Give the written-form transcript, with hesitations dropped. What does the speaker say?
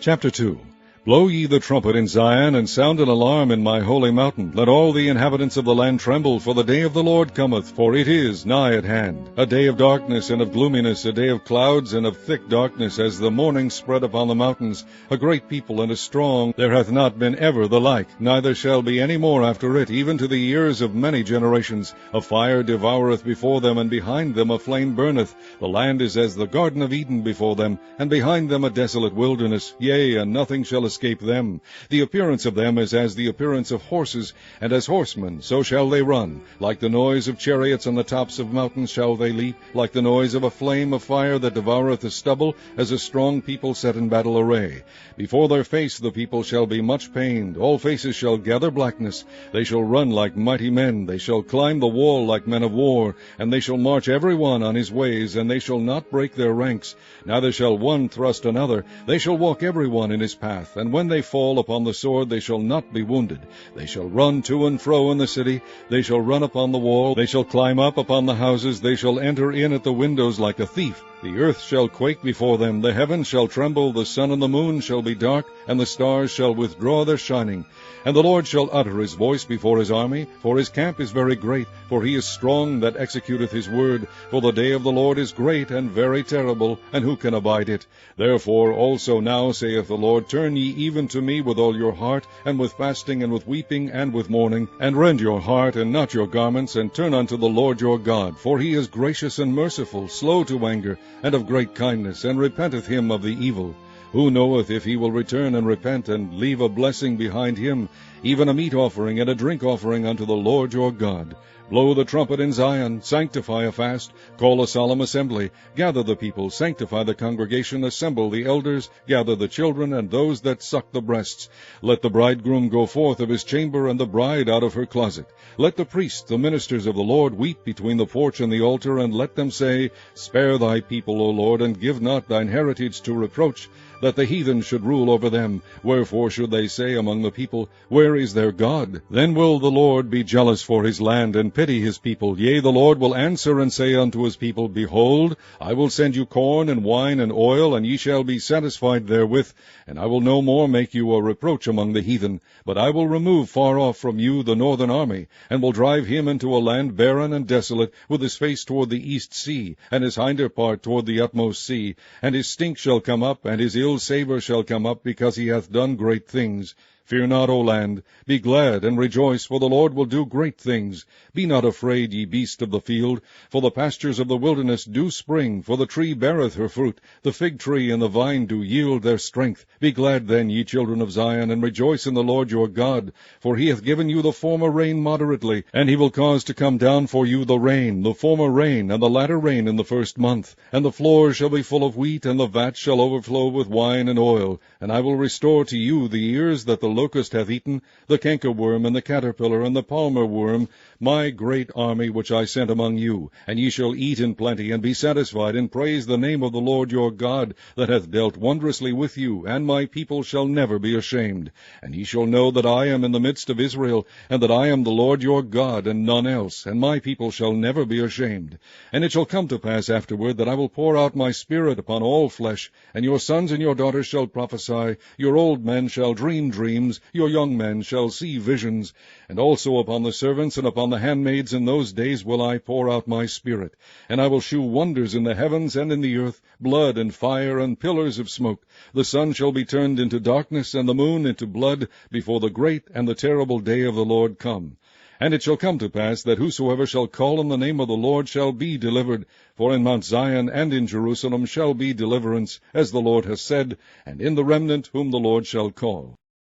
Chapter 2. Blow ye the trumpet in Zion, and sound an alarm in my holy mountain. Let all the inhabitants of the land tremble, for the day of the Lord cometh, for it is nigh at hand. A day of darkness and of gloominess, a day of clouds and of thick darkness, as the morning spread upon the mountains. A great people and a strong, there hath not been ever the like, neither shall be any more after it, even to the years of many generations. A fire devoureth before them, and behind them a flame burneth. The land is as the Garden of Eden before them, and behind them a desolate wilderness. Yea, and nothing shall escape them. The appearance of them is as the appearance of horses, and as horsemen, so shall they run. Like the noise of chariots on the tops of mountains shall they leap, like the noise of a flame of fire that devoureth the stubble, as a strong people set in battle array. Before their face the people shall be much pained, all faces shall gather blackness. They shall run like mighty men, they shall climb the wall like men of war, and they shall march every one on his ways, and they shall not break their ranks, neither shall one thrust another. They shall walk every one in his path, and when they fall upon the sword they shall not be wounded. They shall run to and fro in the city, they shall run upon the wall, they shall climb up upon the houses, they shall enter in at the windows like a thief. The earth shall quake before them, the heavens shall tremble, the sun and the moon shall be dark, and the stars shall withdraw their shining. And the Lord shall utter his voice before his army, for his camp is very great, for he is strong that executeth his word. For the day of the Lord is great and very terrible, and who can abide it? Therefore also now, saith the Lord, turn ye even to me with all your heart, and with fasting, and with weeping, and with mourning, and rend your heart, and not your garments, and turn unto the Lord your God. For he is gracious and merciful, slow to anger, and of great kindness, and repenteth him of the evil. Who knoweth if he will return and repent, and leave a blessing behind him, even a meat offering and a drink offering unto the Lord your God? Blow the trumpet in Zion, sanctify a fast, call a solemn assembly, gather the people, sanctify the congregation, assemble the elders, gather the children, and those that suck the breasts. Let the bridegroom go forth of his chamber, and the bride out of her closet. Let the priests, the ministers of the Lord, weep between the porch and the altar, and let them say, Spare thy people, O Lord, and give not thine heritage to reproach, that the heathen should rule over them. Wherefore should they say among the people, Where is their God? Then will the Lord be jealous for his land, and pity his people. Yea, the Lord will answer and say unto his people, Behold, I will send you corn and wine and oil, and ye shall be satisfied therewith. And I will no more make you a reproach among the heathen, but I will remove far off from you the northern army, and will drive him into a land barren and desolate, with his face toward the east sea, and his hinder part toward the utmost sea. And his stink shall come up, and his ill savor shall come up, because he hath done great things. Fear not, O land, be glad and rejoice, for the Lord will do great things. Be not afraid, ye beasts of the field, for the pastures of the wilderness do spring, for the tree beareth her fruit, the fig tree and the vine do yield their strength. Be glad then, ye children of Zion, and rejoice in the Lord your God, for he hath given you the former rain moderately, and he will cause to come down for you the rain, the former rain, and the latter rain in the first month. And the floors shall be full of wheat, and the vats shall overflow with wine and oil. And I will restore to you the years that the locust hath eaten, the cankerworm, and the caterpillar, and the palmer worm, my great army which I sent among you. And ye shall eat in plenty, and be satisfied, and praise the name of the Lord your God, that hath dealt wondrously with you, and my people shall never be ashamed. And ye shall know that I am in the midst of Israel, and that I am the Lord your God, and none else, and my people shall never be ashamed. And it shall come to pass afterward, that I will pour out my Spirit upon all flesh, and your sons and your daughters shall prophesy, your old men shall dream dreams, your young men shall see visions. And also upon the servants and upon the handmaids in those days will I pour out my Spirit. And I will shew wonders in the heavens and in the earth, blood and fire and pillars of smoke. The sun shall be turned into darkness, and the moon into blood, before the great and the terrible day of the Lord come. And it shall come to pass that whosoever shall call on the name of the Lord shall be delivered. For in Mount Zion and in Jerusalem shall be deliverance, as the Lord hath said, and in the remnant whom the Lord shall call.